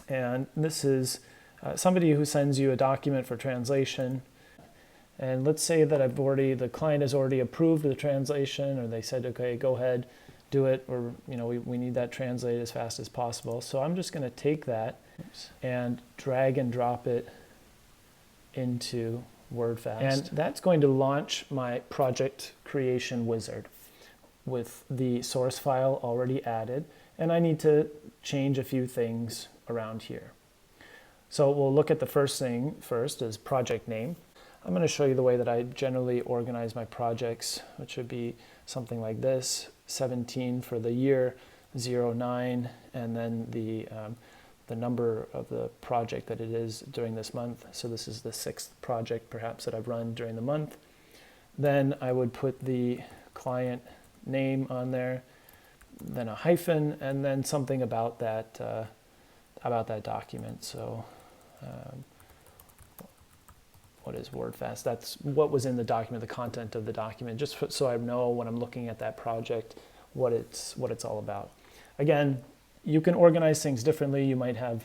And this is somebody who sends you a document for translation. And let's say that the client has already approved the translation, or they said, okay, go ahead, do it, or we need that translated as fast as possible. So I'm just going to take that and drag and drop it into Wordfast. And that's going to launch my project creation wizard with the source file already added. And I need to change a few things around here. So we'll look at the first thing first, is project name. I'm going to show you the way that I generally organize my projects, which would be something like this: 17 for the year, 09, and then the number of the project that it is during this month. So this is the 6th project perhaps that I've run during the month. Then I would put the client name on there, then a hyphen, and then something about that document. So what is Wordfast? That's what was in the document, the content of the document, just so I know when I'm looking at that project what it's all about. Again, you can organize things differently. You might have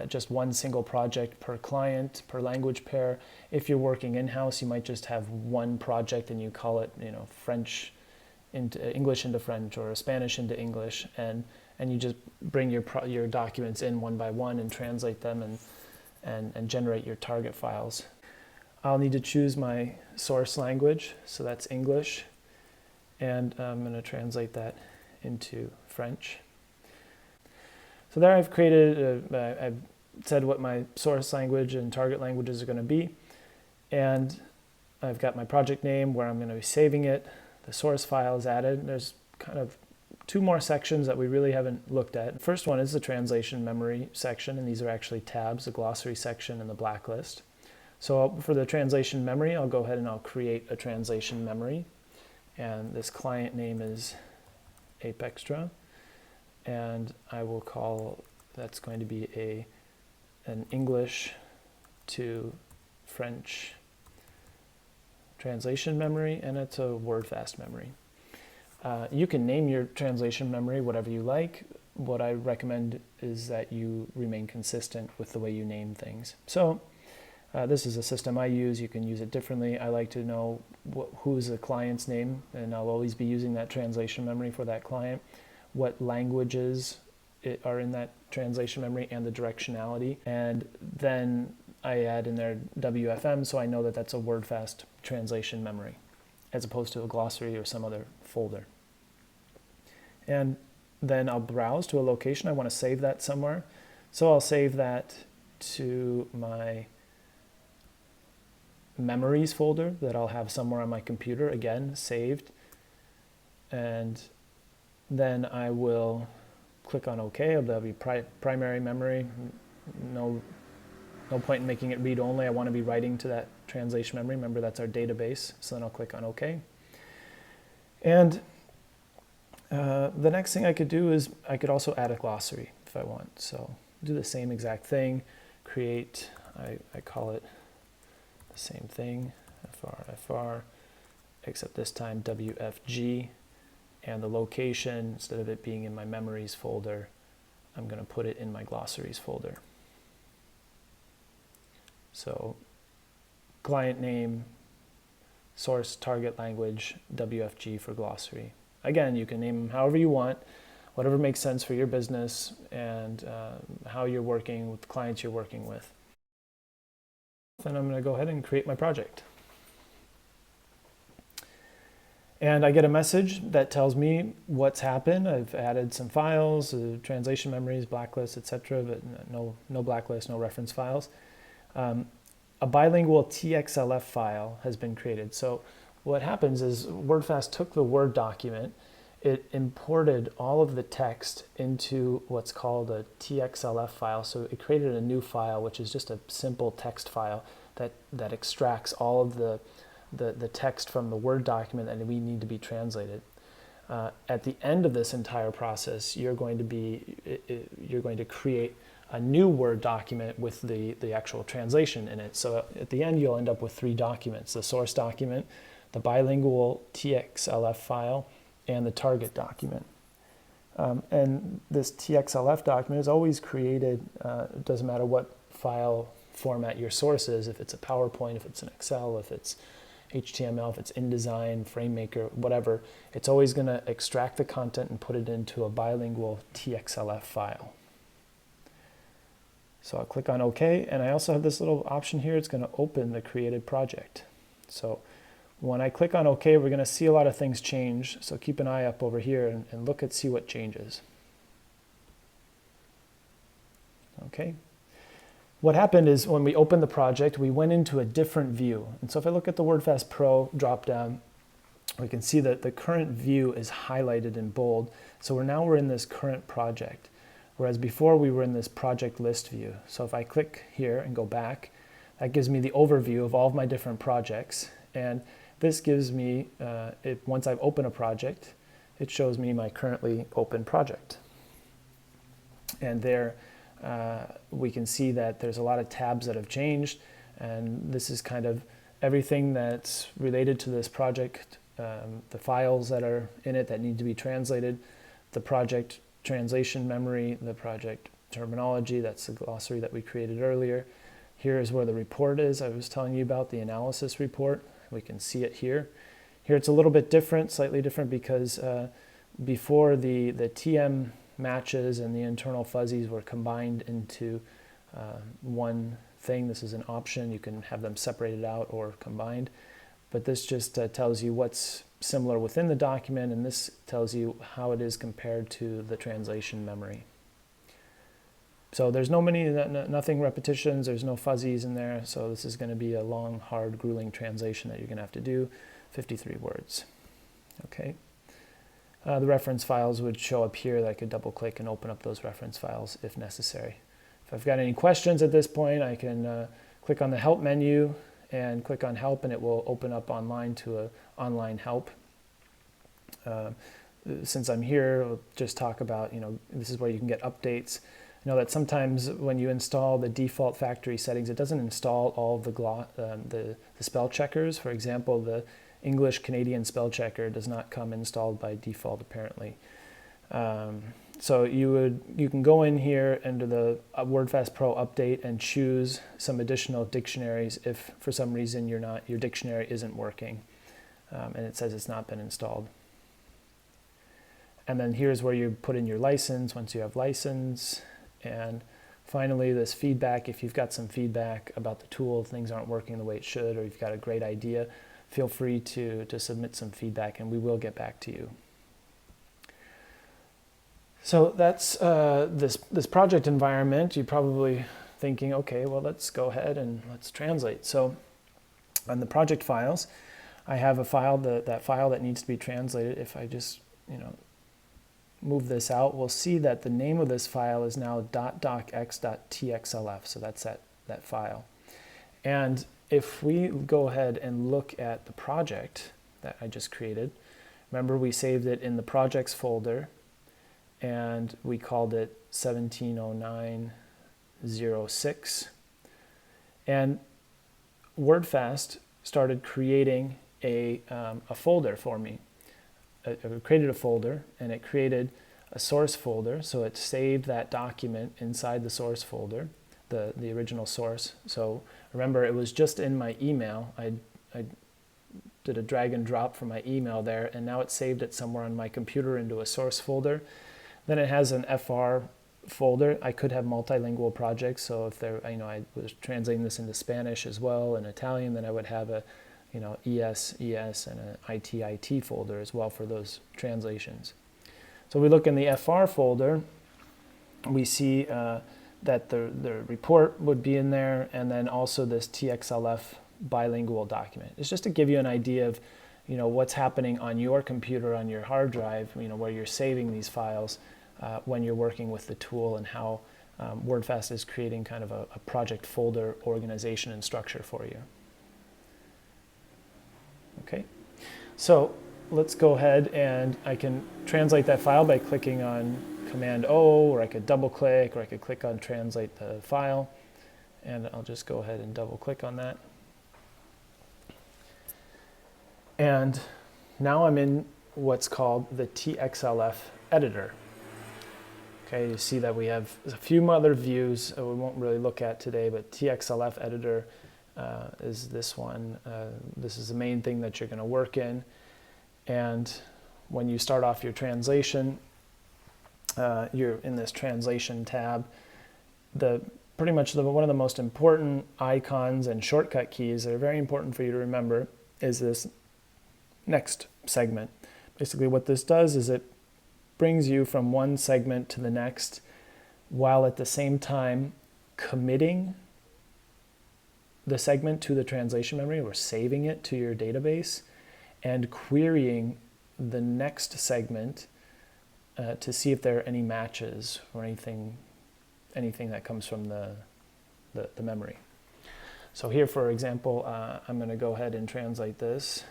just one single project per client, per language pair. If you're working in-house, you might just have one project and you call it, French into English into French, or Spanish into English, and you just bring your documents in one by one and translate them and generate your target files. I'll need to choose my source language, so that's English, and I'm going to translate that into French. So there I've created, I've said what my source language and target languages are going to be, and I've got my project name where I'm going to be saving it. The source file is added. There's kind of 2 more sections that we really haven't looked at. The first one is the translation memory section, and these are actually tabs: the glossary section and the blacklist. So for the translation memory, I'll go ahead and I'll create a translation memory, and this client name is Apextra, and I will call, that's going to be an English to French translation memory, and it's a Wordfast memory. You can name your translation memory whatever you like. What I recommend is that you remain consistent with the way you name things. So this is a system I use. You can use it differently. I like to know who's the client's name, and I'll always be using that translation memory for that client, what languages are in that translation memory, and the directionality. And then I add in there WFM, so I know that that's a Wordfast translation memory, as opposed to a glossary or some other folder. And then I'll browse to a location. I want to save that somewhere. So I'll save that to my memories folder that I'll have somewhere on my computer, again, saved. And then I will click on OK. That'll be primary memory. No point in making it read only. I want to be writing to that translation memory. Remember, that's our database. So then I'll click on OK. And the next thing I could do is I could also add a glossary if I want. So do the same exact thing. Create, I call it the same thing, FR, except this time WFG. And the location, instead of it being in my memories folder, I'm going to put it in my glossaries folder. So client name, source, target language, WFG for glossary. Again, you can name them however you want, whatever makes sense for your business and how you're working with the clients you're working with. Then I'm going to go ahead and create my project. And I get a message that tells me what's happened. I've added some files, translation memories, blacklists, etc., but no blacklist, no reference files. A bilingual TXLF file has been created. So what happens is Wordfast took the Word document, it imported all of the text into what's called a TXLF file. So it created a new file, which is just a simple text file that extracts all of the text from the Word document that we need to be translated. At the end of this entire process, you're going to create a new Word document with the actual translation in it. So at the end, you'll end up with 3 documents: the source document, the bilingual TXLF file, and the target document. And this TXLF document is always created, it doesn't matter what file format your source is, if it's a PowerPoint, if it's an Excel, if it's HTML, if it's InDesign, FrameMaker, whatever, it's always going to extract the content and put it into a bilingual TXLF file. So I'll click on OK, and I also have this little option here. It's going to open the created project. So when I click on OK, we're going to see a lot of things change. So keep an eye up over here and look at see what changes. Okay. What happened is when we opened the project, we went into a different view. And so if I look at the Wordfast Pro drop-down, we can see that the current view is highlighted in bold. So we're in this current project, whereas before we were in this project list view. So if I click here and go back, that gives me the overview of all of my different projects. And this gives me, once I've opened a project, it shows me my currently open project. And there, we can see that there's a lot of tabs that have changed, and this is kind of everything that's related to this project, the files that are in it that need to be translated, the project translation memory, the project terminology, that's the glossary that we created earlier. Here is where the report is I was telling you about, the analysis report. We can see it here. Here it's a little bit different, slightly different, because before the TM matches and the internal fuzzies were combined into one thing. This is an option. You can have them separated out or combined. But this just tells you what's similar within the document, and this tells you how it is compared to the translation memory. So there's nothing repetitions, there's no fuzzies in there, so this is going to be a long, hard, grueling translation that you're going to have to do, 53 words. Okay. The reference files would show up here that I could double click and open up those reference files if necessary. If I've got any questions at this point, I can click on the help menu and click on help, and it will open up online to an online help. Since I'm here, we'll just talk about, this is where you can get updates. I know that sometimes when you install the default factory settings, it doesn't install all of the spell checkers. For example, the English Canadian spell checker does not come installed by default apparently. So you can go in here under the Wordfast Pro update and choose some additional dictionaries if for some reason your dictionary isn't working and it says it's not been installed. And then here's where you put in your license once you have license. And finally, this feedback. If you've got some feedback about the tool, things aren't working the way it should, or you've got a great idea, feel free to submit some feedback and we will get back to you. So that's this project environment. You're probably thinking, okay, well, let's go ahead and let's translate. So on the project files, I have a file, that file that needs to be translated. If I just move this out, we'll see that the name of this file is now .docx.txlf. So that's that file. And if we go ahead and look at the project that I just created, remember we saved it in the projects folder and we called it 170906. And Wordfast started creating a folder for me. It created a folder and it created a source folder. So it saved that document inside the source folder, the original source. So remember, it was just in my email. I did a drag and drop from my email there, and now it's saved it somewhere on my computer into a source folder. Then it has an FR folder. I could have multilingual projects, so if I was translating this into Spanish as well and Italian, then I would have a ES and an IT folder as well for those translations. So we look in the FR folder, we see that the report would be in there, and then also this TXLF bilingual document. It's just to give you an idea of what's happening on your computer, on your hard drive, where you're saving these files when you're working with the tool, and how Wordfast is creating kind of a project folder organization and structure for you. Okay, so let's go ahead and I can translate that file by clicking on Command O, or I could double click, or I could click on translate the file, and I'll just go ahead and double click on that. And now I'm in what's called the TXLF Editor. Okay, you see that we have a few other views we won't really look at today, but TXLF Editor is this one. This is the main thing that you're going to work in. And when you start off your translation, you're in this translation tab. Pretty much one of the most important icons and shortcut keys that are very important for you to remember is this next segment. Basically what this does is it brings you from one segment to the next while at the same time committing the segment to the translation memory or saving it to your database and querying the next segment to see if there are any matches or anything that comes from the memory. So here, for example, I'm going to go ahead and translate this.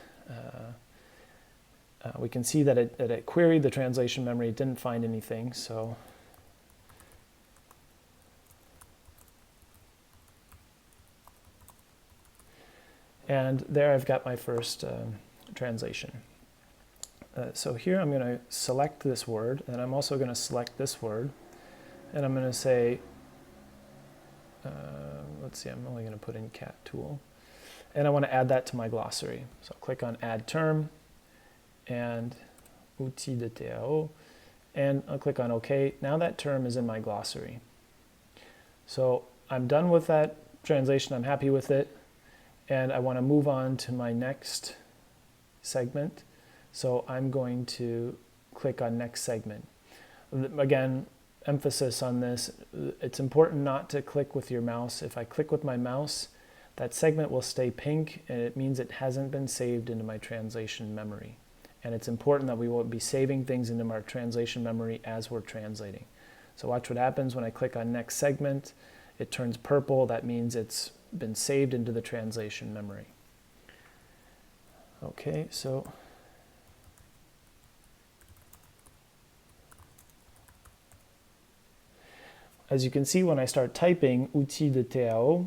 We can see that it queried the translation memory. It didn't find anything. So and there I've got my first translation. So here I'm going to select this word, and I'm also going to select this word, and I'm going to say, let's see, I'm only going to put in cat tool, and I want to add that to my glossary. So I'll click on add term, and outil de TAO, and I'll click on OK. Now that term is in my glossary. So I'm done with that translation. I'm happy with it, and I want to move on to my next segment. So I'm going to click on next segment. Again, emphasis on this. It's important not to click with your mouse. If I click with my mouse, that segment will stay pink, and it means it hasn't been saved into my translation memory. And it's important that we will be saving things into our translation memory as we're translating. So watch what happens when I click on next segment. It turns purple. That means it's been saved into the translation memory. Okay, so as you can see, when I start typing outil de TAO,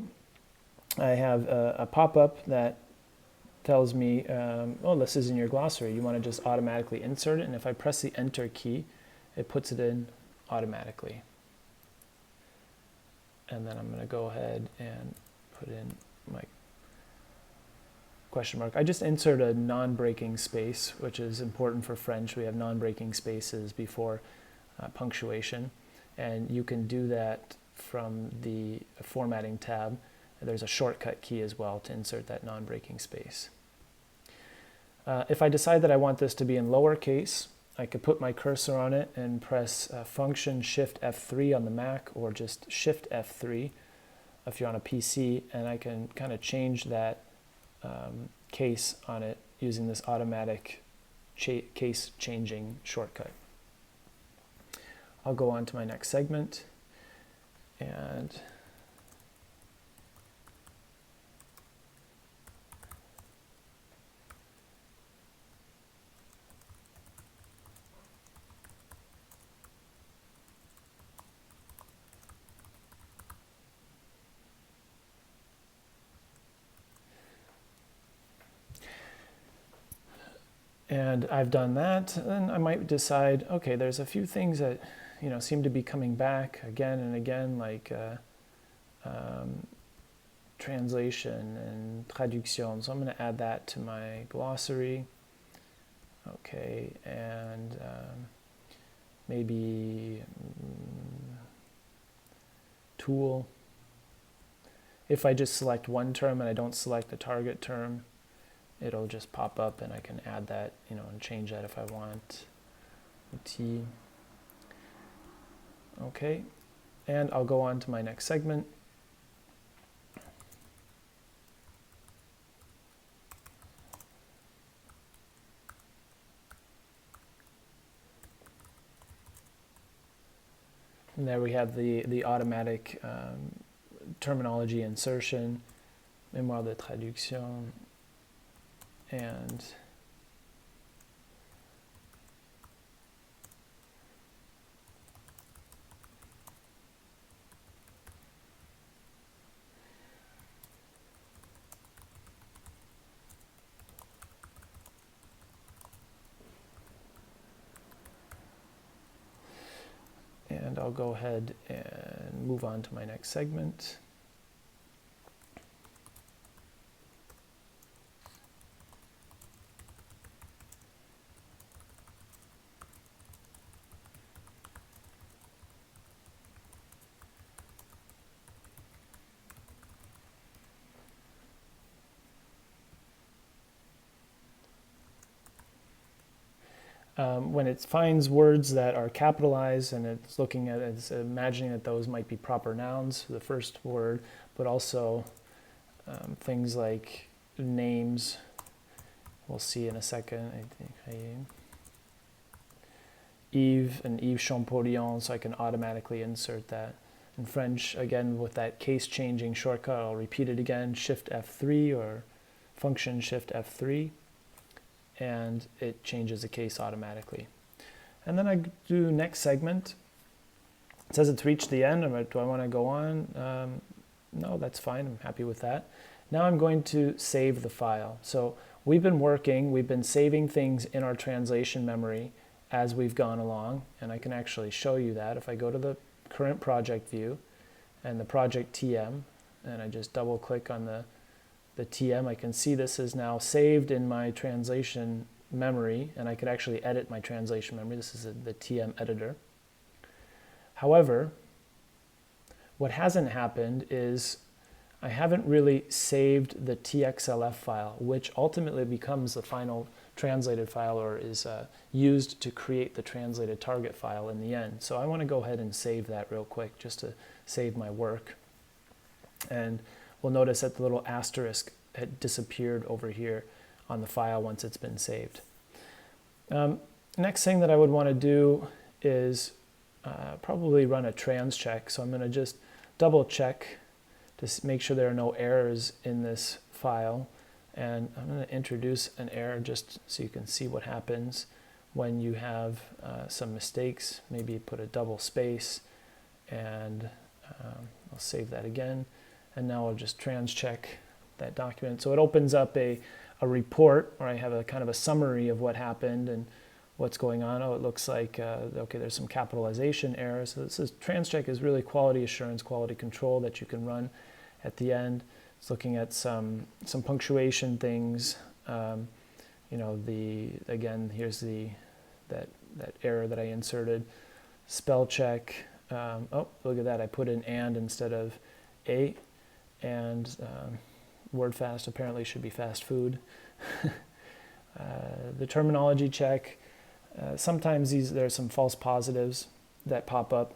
I have a pop-up that tells me, oh, this is in your glossary. You want to just automatically insert it. And if I press the enter key, it puts it in automatically. And then I'm going to go ahead and put in my question mark. I just insert a non-breaking space, which is important for French. We have non-breaking spaces before punctuation. And you can do that from the formatting tab. There's a shortcut key as well to insert that non-breaking space. If I decide that I want this to be in lowercase, I could put my cursor on it and press function shift F3 on the Mac, or just shift F3 if you're on a PC, and I can kind of change that case on it using this automatic case changing shortcut. I'll go on to my next segment, and I've done that. Then I might decide, okay, there's a few things that seem to be coming back again and again, like translation and traduction. So I'm going to add that to my glossary. Okay, and maybe tool. If I just select one term and I don't select the target term, it'll just pop up, and I can add that, and change that if I want. T. Okay, and I'll go on to my next segment. And there we have the automatic terminology insertion, mémoire de traduction, and I'll I'll go ahead and move on to my next segment. When it finds words that are capitalized and it's looking at it, it's imagining that those might be proper nouns, the first word, but also things like names. We'll see in a second. I think Yves and Yves Champollion, so I can automatically insert that. In French, again, with that case changing shortcut, I'll repeat it again, Shift F3 or function Shift F3. And it changes the case automatically. And then I do next segment. It says it's reached the end. Do I want to go on? No, that's fine. I'm happy with that. Now I'm going to save the file. So we've been saving things in our translation memory as we've gone along. And I can actually show you that if I go to the current project view and the project TM, and I just double click on the TM, I can see this is now saved in my translation memory, and I could actually edit my translation memory. This is the TM editor. However, what hasn't happened is I haven't really saved the TXLF file, which ultimately becomes the final translated file or is used to create the translated target file in the end. So I want to go ahead and save that real quick just to save my work. And we'll notice that the little asterisk had disappeared over here on the file once it's been saved. Next thing that I would want to do is probably run a transcheck. So I'm going to just double check to make sure there are no errors in this file. And I'm going to introduce an error just so you can see what happens when you have some mistakes. Maybe put a double space, and I'll save that again. And now I'll just transcheck that document. So it opens up a report where I have a kind of a summary of what happened and what's going on. Oh, it looks like, okay, there's some capitalization errors. So this is transcheck is really quality assurance, quality control that you can run at the end. It's looking at some punctuation things. You know, again, here's that error that I inserted. Spell check. Oh, look at that. I put in and instead of a. And Wordfast apparently should be fast food. The terminology check. Sometimes there's some false positives that pop up.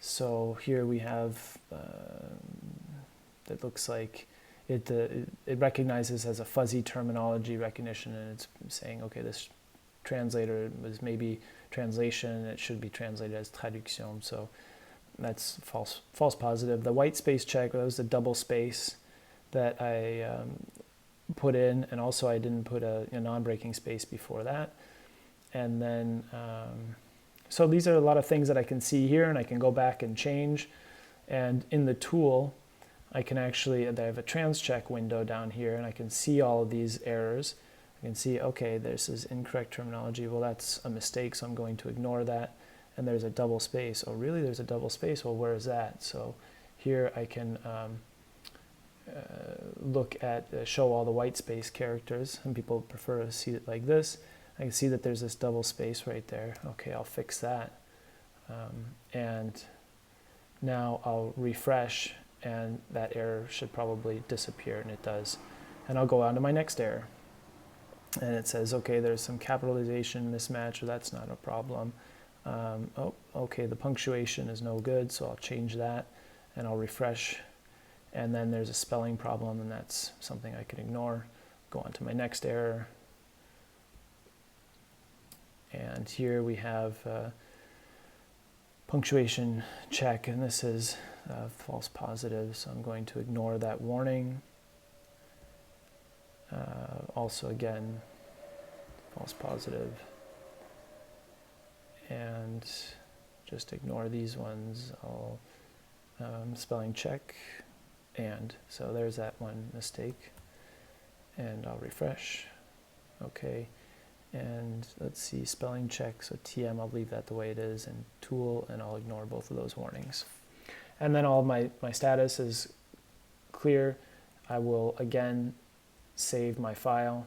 So here we have that looks like it recognizes as a fuzzy terminology recognition, and it's saying, okay, this translator was maybe translation, and it should be translated as traduction. So that's false positive. The white space check, that was the double space that I put in, and also I didn't put a non-breaking space before that. And then, so these are a lot of things that I can see here, and I can go back and change. And in the tool, I can actually, I have a transcheck window down here, and I can see all of these errors. I can see, okay, this is incorrect terminology. Well, that's a mistake, so I'm going to ignore that. And there's a double space. Oh, really? There's a double space? Well, where is that? So here I can look at, show all the white space characters. Some people prefer to see it like this. I can see that there's this double space right there. Okay, I'll fix that. And now I'll refresh, and that error should probably disappear, and it does. And I'll go on to my next error. And it says, okay, there's some capitalization mismatch, or that's not a problem. Oh, okay, the punctuation is no good, so I'll change that, and I'll refresh. And then there's a spelling problem, and that's something I can ignore. Go on to my next error. And here we have punctuation check, and this is false positive, so I'm going to ignore that warning. Also, again, false positive. And just ignore these ones. I'll spelling check, and so there's that one mistake. And I'll refresh. Okay. And let's see, spelling check, so TM, I'll leave that the way it is, and tool, and I'll ignore both of those warnings. And then all of my status is clear. I will again save my file.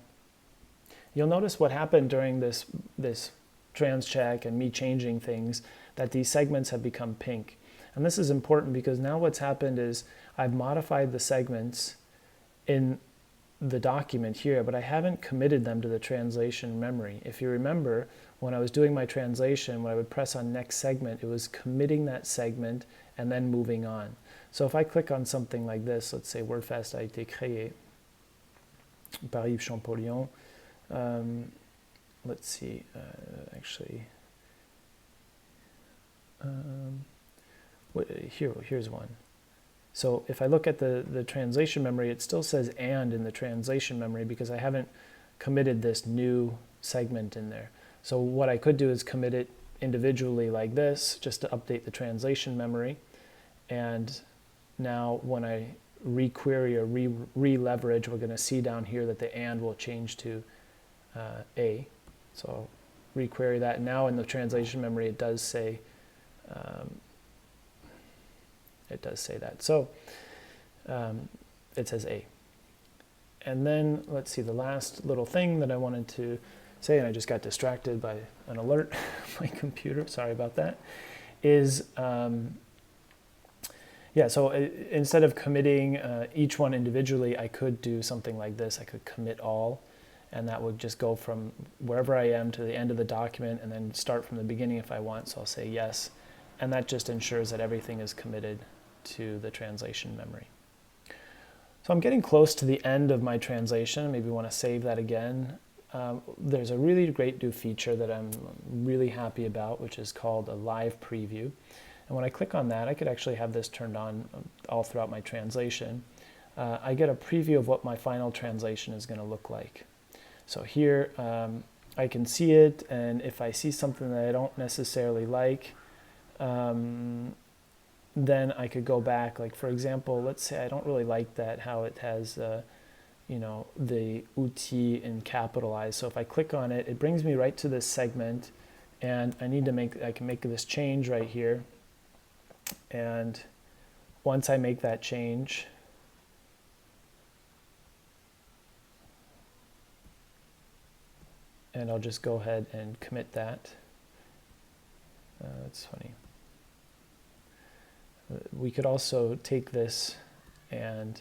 You'll notice what happened during this Transcheck and me changing things, that these segments have become pink. And this is important because now what's happened is I've modified the segments in the document here, but I haven't committed them to the translation memory. If you remember, when I was doing my translation, when I would press on next segment, it was committing that segment and then moving on. So if I click on something like this, let's say Wordfast a été créé par Yves Champollion, let's see, here's one. So if I look at the translation memory, it still says and in the translation memory because I haven't committed this new segment in there. So what I could do is commit it individually like this, just to update the translation memory. And now when I requery or re-leverage, we're going to see down here that the and will change to A. So I'll requery that. Now in the translation memory, it does say that. So it says A. And then let's see, the last little thing that I wanted to say, and I just got distracted by an alert on my computer, sorry about that, is, so instead of committing each one individually, I could do something like this. I could commit all, and that would just go from wherever I am to the end of the document and then start from the beginning if I want. So I'll say yes, and that just ensures that everything is committed to the translation memory. So I'm getting close to the end of my translation. Maybe want to save that again. There's a really great new feature that I'm really happy about, which is called a live preview. And when I click on that, I could actually have this turned on all throughout my translation. I get a preview of what my final translation is going to look like. So here I can see it, and if I see something that I don't necessarily like, then I could go back. Like for example, let's say I don't really like that how it has the outil in capitalized. So if I click on it, it brings me right to this segment, and I can make this change right here. And once I make that change, and I'll just go ahead and commit that. That's funny. We could also take this and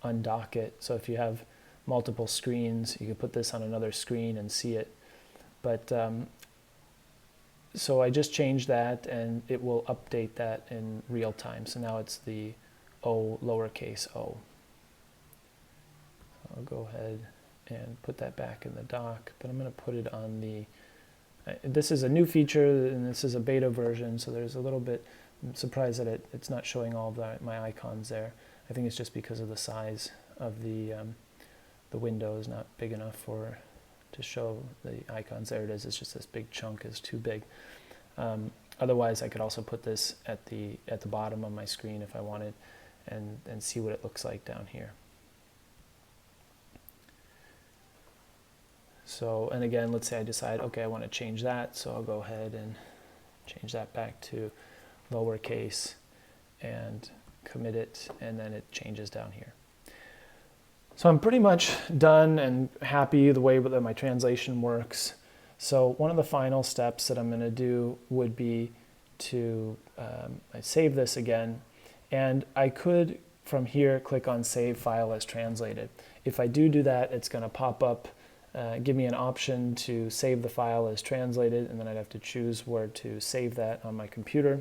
undock it. So if you have multiple screens, you could put this on another screen and see it. But so I just changed that, and it will update that in real time. So now it's the O, lowercase o. I'll go ahead and put that back in the doc, but I'm going to put it on the, this is a new feature, and this is a beta version, so there's a little bit, I'm surprised that it's not showing all of my icons there. I think it's just because of the size of the window is not big enough to show the icons. There it is. It's just this big chunk is too big. Otherwise, I could also put this at the bottom of my screen if I wanted, and see what it looks like down here. So, and again, let's say I decide, okay, I want to change that, so I'll go ahead and change that back to lowercase and commit it, and then it changes down here. So I'm pretty much done and happy the way that my translation works. So one of the final steps that I'm going to do would be to I save this again, and I could from here click on Save File as Translated. If I do that, it's going to pop up, give me an option to save the file as translated, and then I'd have to choose where to save that on my computer.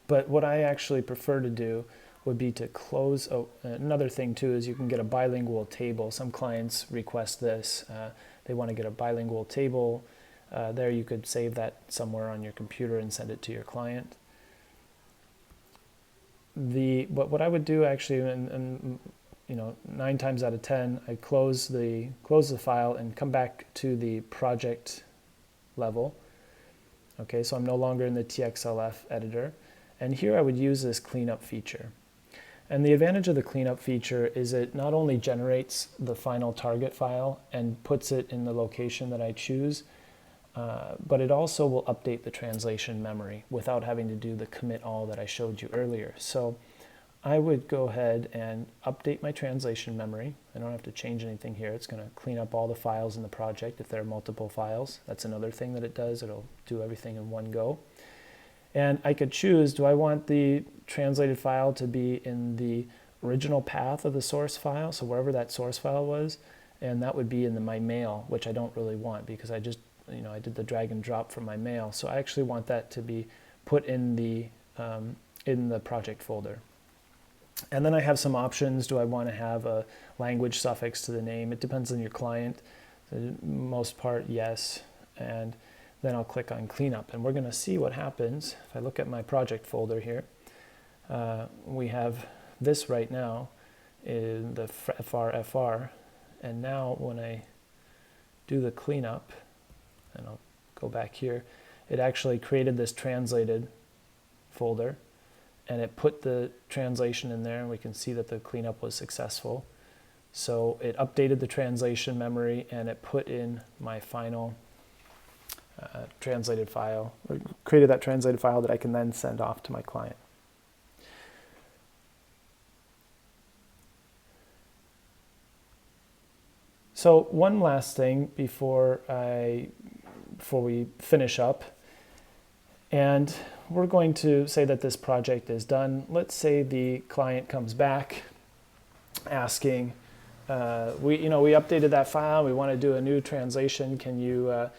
But what I actually prefer to do would be to close. Oh, another thing too is you can get a bilingual table. Some clients request this. They want to get a bilingual table. There you could save that somewhere on your computer and send it to your client. But what I would do actually, and 9 times out of 10, I close the file and come back to the project level. Okay, so I'm no longer in the TXLF editor. And here I would use this cleanup feature. And the advantage of the cleanup feature is it not only generates the final target file and puts it in the location that I choose, but it also will update the translation memory without having to do the commit all that I showed you earlier. So I would go ahead and update my translation memory. I don't have to change anything here. It's going to clean up all the files in the project if there are multiple files. That's another thing that it does. It'll do everything in one go. And I could choose, do I want the translated file to be in the original path of the source file, so wherever that source file was, and that would be in my mail, which I don't really want because I just, I did the drag and drop from my mail. So I actually want that to be put in the project folder. And then I have some options. Do I want to have a language suffix to the name? It depends on your client. For the most part, yes. And then I'll click on cleanup, and we're going to see what happens. If I look at my project folder here, we have this right now in the FR, and now when I do the cleanup, and I'll go back here, it actually created this translated folder, and it put the translation in there, and we can see that the cleanup was successful. So it updated the translation memory, and it put in my final translated file, or created that translated file that I can then send off to my client. So one last thing before we finish up, and we're going to say that this project is done. Let's say the client comes back asking, we updated that file, we want to do a new translation, can you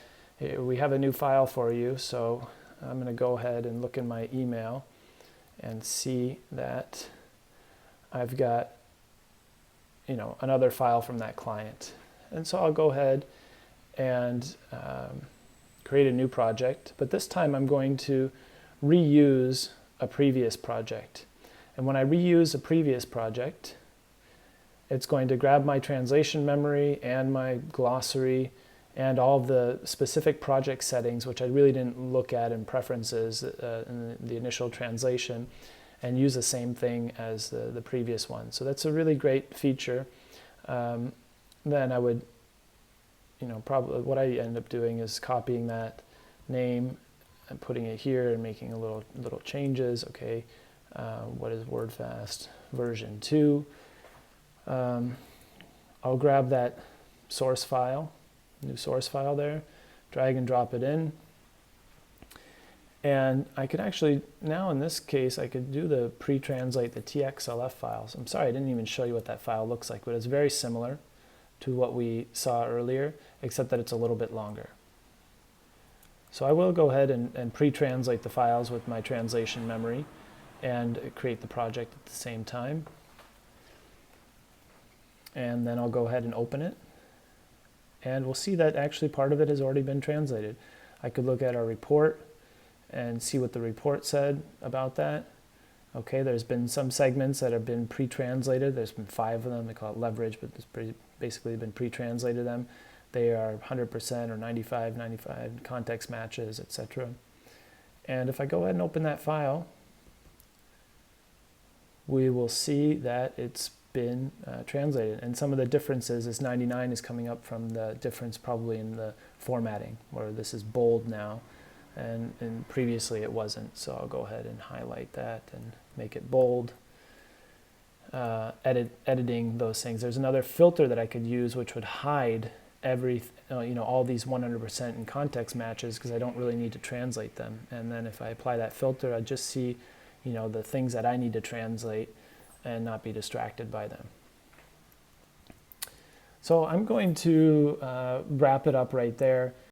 we have a new file for you. So I'm going to go ahead and look in my email and see that I've got another file from that client. And so I'll go ahead and create a new project, but this time I'm going to reuse a previous project. And when I reuse a previous project, it's going to grab my translation memory and my glossary and all of the specific project settings, which I really didn't look at in preferences in the initial translation, and use the same thing as the previous one. So that's a really great feature. Then I would, probably what I end up doing is copying that name and putting it here and making a little changes. Okay, what is Wordfast version 2? I'll grab that source file, new source file there, drag and drop it in. And I could actually, now in this case, I could do the pre-translate the TXLF files. I'm sorry, I didn't even show you what that file looks like, but it's very similar to what we saw earlier, except that it's a little bit longer. So I will go ahead and pre-translate the files with my translation memory and create the project at the same time. And then I'll go ahead and open it. And we'll see that actually part of it has already been translated. I could look at our report and see what the report said about that. Okay, there's been some segments that have been pre-translated. There's been 5 of them. They call it leverage, but it's basically been pre-translated them. They are 100% or 95, context matches, etc. And if I go ahead and open that file, we will see that it's been translated. And some of the differences is 99 is coming up from the difference probably in the formatting, where this is bold now, and previously it wasn't. So I'll go ahead and highlight that and make it bold. Editing those things. There's another filter that I could use which would hide all these 100% in context matches, because I don't really need to translate them. And then if I apply that filter, I just see the things that I need to translate and not be distracted by them. So I'm going to wrap it up right there.